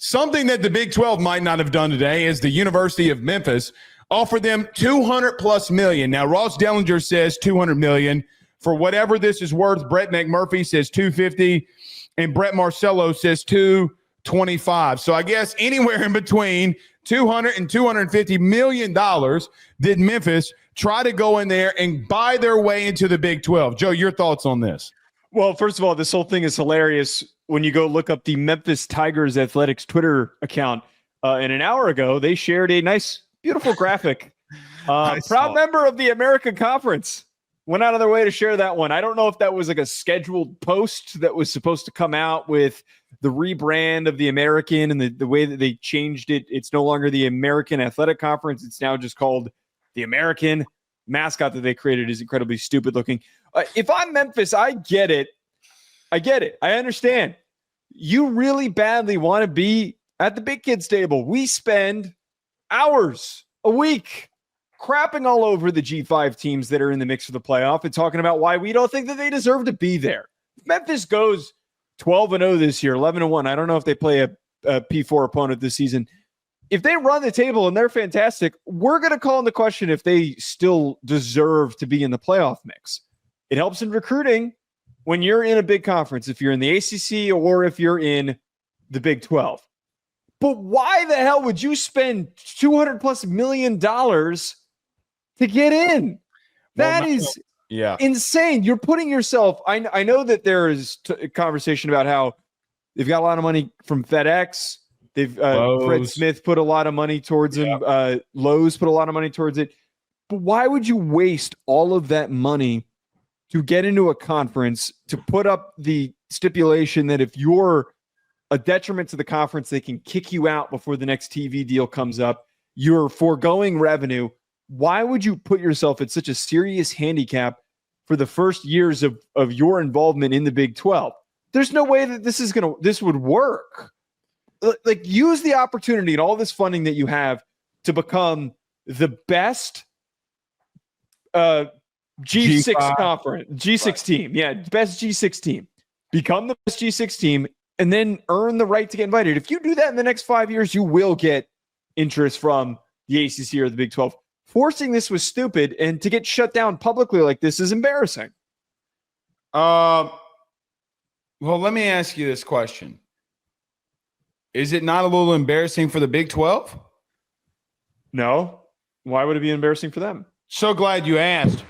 Something that the Big 12 might not have done today is the University of Memphis offered them $200+ million. Now, Ross Dellinger says $200 million. For whatever this is worth, Brett McMurphy says $250, and Brett Marcello says $225. So I guess anywhere in between $200 and $250 million did Memphis try to go in there and buy their way into the Big 12. Joe, your thoughts on this? Well, first of all, this whole thing is hilarious. When you go look up the Memphis Tigers Athletics Twitter account, and an hour ago, they shared a nice, beautiful graphic. Proud member of the American Conference. Went out of their way to share that one. I don't know if that was like a scheduled post that was supposed to come out with the rebrand of the American and the way that they changed it. It's no longer the American Athletic Conference. It's now just called the American. Mascot that they created is incredibly stupid looking. If I'm Memphis, I get it. I understand. You really badly want to be at the big kids table. We spend hours a week crapping all over the G5 teams that are in the mix for the playoff and talking about why we don't think that they deserve to be there. If Memphis goes 12-0 this year, 11-1. I don't know if they play a P4 opponent this season. If they run the table and they're fantastic, we're going to call into question if they still deserve to be in the playoff mix. It helps in recruiting when you're in a big conference, if you're in the ACC or if you're in the Big 12. But why the hell would you spend $200+ million to get in? That is insane. You're putting yourself. I know that there is a conversation about how they've got a lot of money from FedEx. They've Fred Smith put a lot of money towards him. Lowe's put a lot of money towards it. But why would you waste all of that money to get into a conference to put up the stipulation that if you're a detriment to the conference, they can kick you out before the next TV deal comes up? You're foregoing revenue. Why would you put yourself at such a serious handicap for the first years of your involvement in the Big 12? There's no way that this would work. Like, use the opportunity and all this funding that you have to become the best G6 conference, G6 team. Yeah, best G6 team. Become the best G6 team and then earn the right to get invited. If you do that in the next 5 years, you will get interest from the ACC or the Big 12. Forcing this was stupid, and to get shut down publicly like this is embarrassing. Well, let me ask you this question. Is it not a little embarrassing for the Big 12? No. Why would it be embarrassing for them? So glad you asked.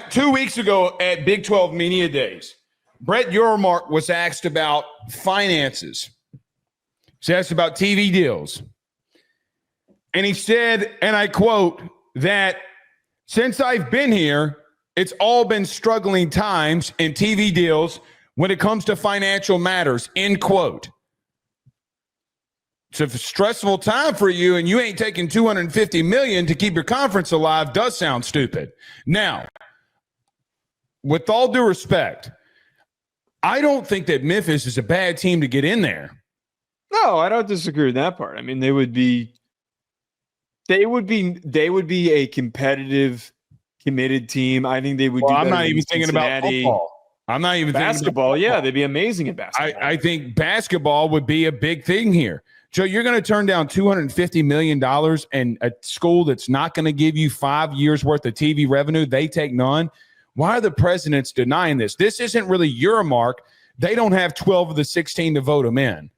2 weeks ago at Big 12 Media Days, Brett Yormark was asked about finances. He asked about TV deals. And he said, and I quote, that since I've been here, it's all been struggling times in TV deals when it comes to financial matters, end quote. It's a stressful time for you, and you ain't taking $250 million to keep your conference alive. Does sound stupid. Now, with all due respect, I don't think that Memphis is a bad team to get in there. No, I don't disagree with that part. I mean, they would be a competitive, committed team. I think they would. Well, I'm not even thinking about football. I'm not even basketball. Thinking about yeah, they'd be amazing at basketball. I think basketball would be a big thing here. Joe, you're going to turn down $250 million and a school that's not going to give you 5 years worth of TV revenue. They take none. Why are the presidents denying this? This isn't really your mark. They don't have 12 of the 16 to vote them in.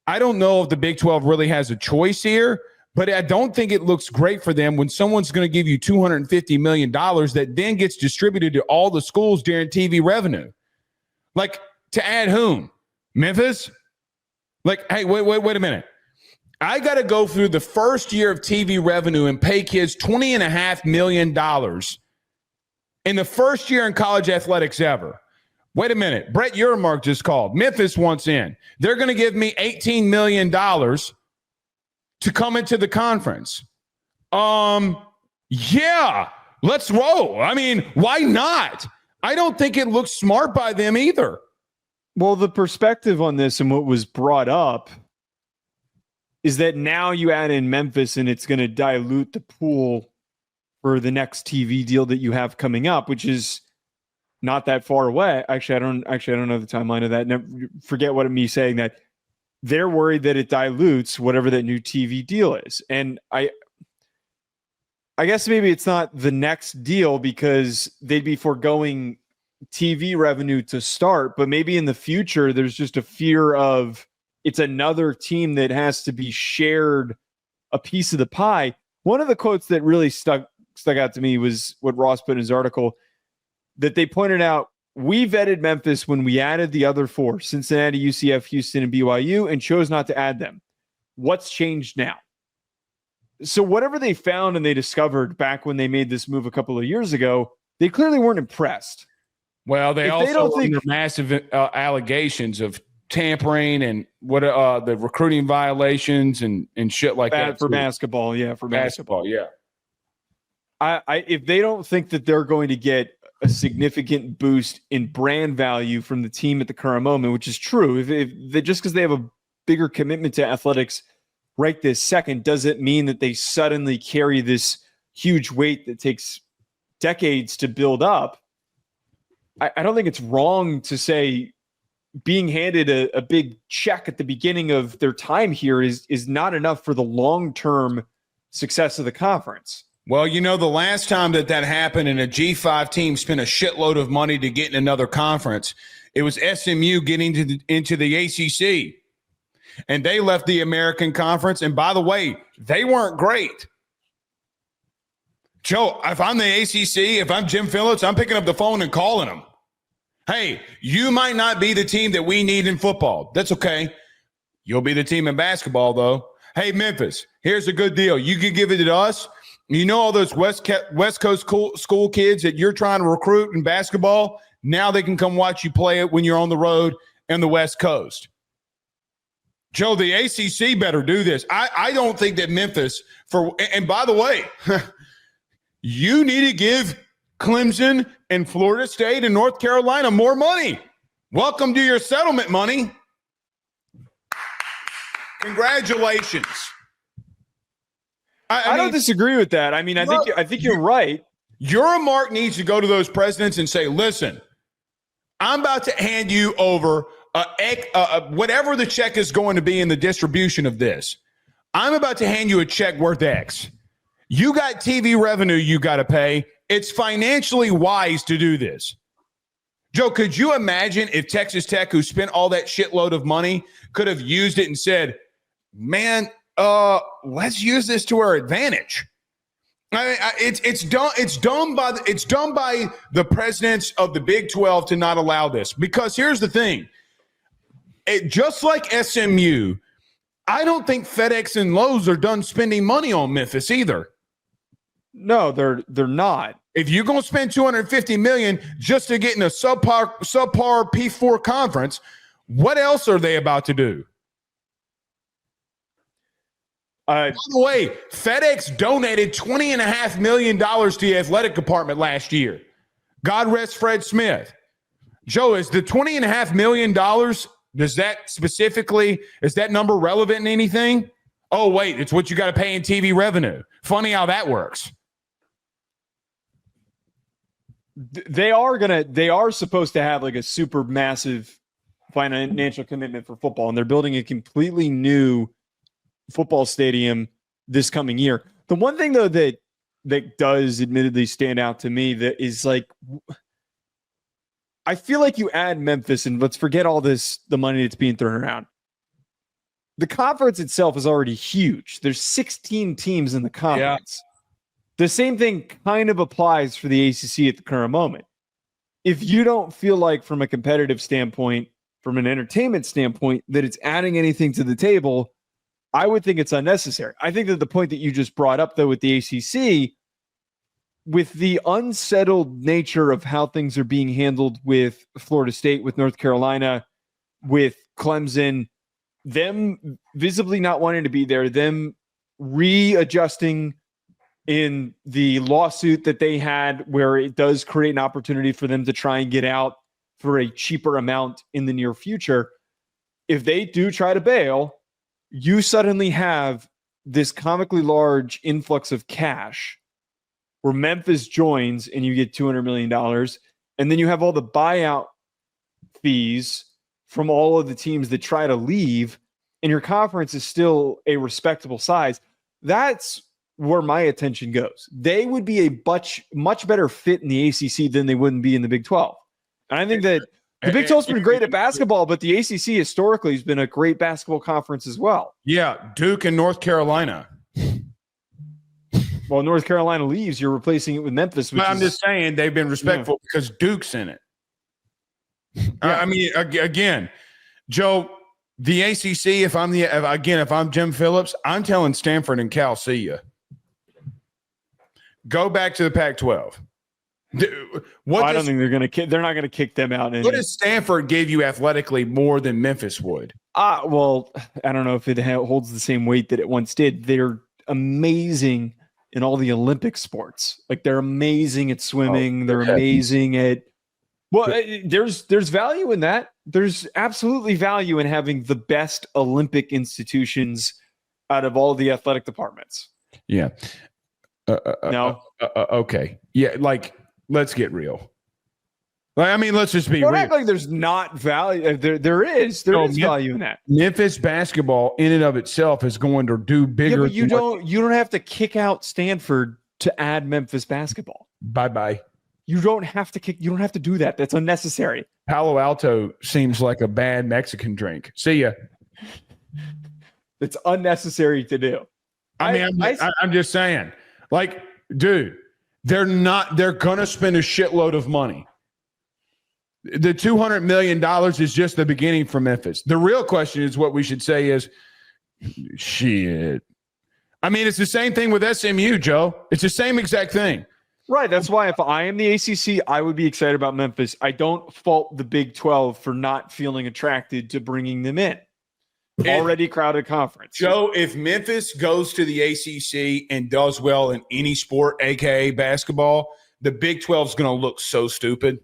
I don't know if the Big 12 really has a choice here, but I don't think it looks great for them when someone's going to give you $250 million that then gets distributed to all the schools during TV revenue. Like, to add whom? Memphis? Like, hey, wait a minute. I got to go through the first year of TV revenue and pay kids $20.5 million in the first year in college athletics ever. Wait a minute. Brett Yormark just called. Memphis wants in. They're going to give me $18 million to come into the conference. Yeah, let's roll. I mean, why not? I don't think it looks smart by them either. Well, the perspective on this and what was brought up is that now you add in Memphis and it's going to dilute the pool for the next TV deal that you have coming up, which is not that far away. Actually, I don't know the timeline of that. Never, forget what me saying that. they're worried that it dilutes whatever that new TV deal is. And I guess maybe it's not the next deal because they'd be foregoing TV revenue to start, but maybe in the future, there's just a fear of it's another team that has to be shared a piece of the pie. One of the quotes that really stuck out to me was what Ross put in his article, that they pointed out, we vetted Memphis when we added the other four, Cincinnati, UCF, Houston, and BYU, and chose not to add them. What's changed now? So whatever they found and they discovered back when they made this move a couple of years ago, they clearly weren't impressed. Well, they also under massive allegations of tampering and what the recruiting violations and shit like that for basketball. Yeah, for basketball. Yeah. If they don't think that they're going to get a significant boost in brand value from the team at the current moment, which is true, if they, just because they have a bigger commitment to athletics right this second, doesn't mean that they suddenly carry this huge weight that takes decades to build up. I don't think it's wrong to say being handed a big check at the beginning of their time here is not enough for the long-term success of the conference. Well, the last time that happened and a G5 team spent a shitload of money to get in another conference, it was SMU getting into the ACC. And they left the American Conference. And by the way, they weren't great. Joe, if I'm the ACC, if I'm Jim Phillips, I'm picking up the phone and calling them. Hey, you might not be the team that we need in football. That's okay. You'll be the team in basketball, though. Hey, Memphis, here's a good deal. You can give it to us. All those West Coast school kids that you're trying to recruit in basketball, now they can come watch you play it when you're on the road in the West Coast. Joe, the ACC better do this. I don't think that Memphis and by the way, you need to give Clemson and Florida State and North Carolina more money. Welcome to your settlement money. Congratulations. I don't disagree with that. I mean, I think you're right. Mark needs to go to those presidents and say, listen, I'm about to hand you over whatever the check is going to be in the distribution of this. I'm about to hand you a check worth X. You got TV revenue you got to pay. It's financially wise to do this. Joe, could you imagine if Texas Tech, who spent all that shitload of money, could have used it and said, man, let's use this to our advantage? It's done by the presidents of the Big 12 to not allow this. Because here's the thing. Just like SMU, I don't think FedEx and Lowe's are done spending money on Memphis either. No, they're not. If you're going to spend $250 million just to get in a subpar P4 conference, what else are they about to do? By the way, FedEx donated $20.5 million to the athletic department last year. God rest Fred Smith. Joe, is the $20.5 million, is that number relevant in anything? Oh, wait, it's what you got to pay in TV revenue. Funny how that works. They are supposed to have like a super massive financial commitment for football, and they're building a completely new football stadium this coming year. The one thing though that does admittedly stand out to me that is like, I feel like you add Memphis and let's forget all the money that's being thrown around. The conference itself is already huge. There's 16 teams in the conference. Yeah. The same thing kind of applies for the ACC at the current moment. If you don't feel like from a competitive standpoint, from an entertainment standpoint, that it's adding anything to the table, I would think it's unnecessary. I think that the point that you just brought up, though, with the ACC, with the unsettled nature of how things are being handled with Florida State, with North Carolina, with Clemson, them visibly not wanting to be there, them readjusting in the lawsuit that they had, where it does create an opportunity for them to try and get out for a cheaper amount in the near future. If they do try to bail, you suddenly have this comically large influx of cash where Memphis joins and you get $200 million. And then you have all the buyout fees from all of the teams that try to leave. and your conference is still a respectable size, that's where my attention goes. They would be a much better fit in the ACC than they wouldn't be in the Big 12. And I think that the Big 12's been great at basketball, but the ACC historically has been a great basketball conference as well. Yeah, Duke and North Carolina. Well, North Carolina leaves, you're replacing it with Memphis. But I'm just saying they've been respectful because Duke's in it. Yeah. I mean, again, Joe, the ACC, if I'm Jim Phillips, I'm telling Stanford and Cal, see ya. Go back to the Pac-12. I don't think they're not going to kick them out. What does Stanford give you athletically more than Memphis would? Well, I don't know if it holds the same weight that it once did. They're amazing in all the Olympic sports. Like they're amazing at swimming. They're amazing at. Well, there's value in that. There's absolutely value in having the best Olympic institutions out of all the athletic departments. Yeah. No. Okay. Yeah. Like, let's get real. I mean, let's just be real. Act like there's not value. There is value in that. Memphis basketball in and of itself is going to do bigger. Yeah, but you don't have to kick out Stanford to add Memphis basketball. Bye-bye. You don't have to do that. That's unnecessary. Palo Alto seems like a bad Mexican drink. See ya. It's unnecessary to do. I'm just saying. Like, dude, they're going to spend a shitload of money. The $200 million is just the beginning for Memphis. The real question is what we should say is, shit. I mean, it's the same thing with SMU, Joe. It's the same exact thing. Right. That's why if I am the ACC, I would be excited about Memphis. I don't fault the Big 12 for not feeling attracted to bringing them in. Already crowded conference. Joe, if Memphis goes to the ACC and does well in any sport, aka basketball, the Big 12 is going to look so stupid.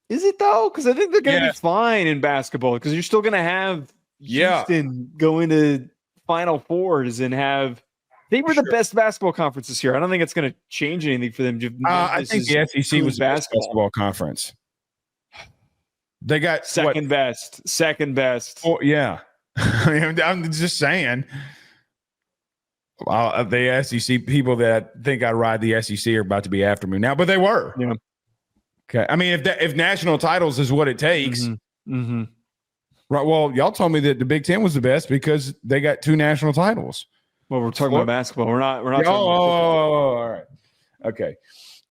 Is it though? Because I think they're going to be fine in basketball because you're still going to have Houston go into Final Fours and have. They were the best basketball conference this year. I don't think it's going to change anything for them. I think the SEC was the best basketball conference. They got second best. Oh, yeah. I'm just saying. The SEC people that think I ride the SEC are about to be after me now, but they were. Yeah. Okay. I mean, if national titles is what it takes, right? Well, y'all told me that the Big Ten was the best because they got 2 national titles. Well, we're talking about basketball. We're not. Talking about all right. Okay.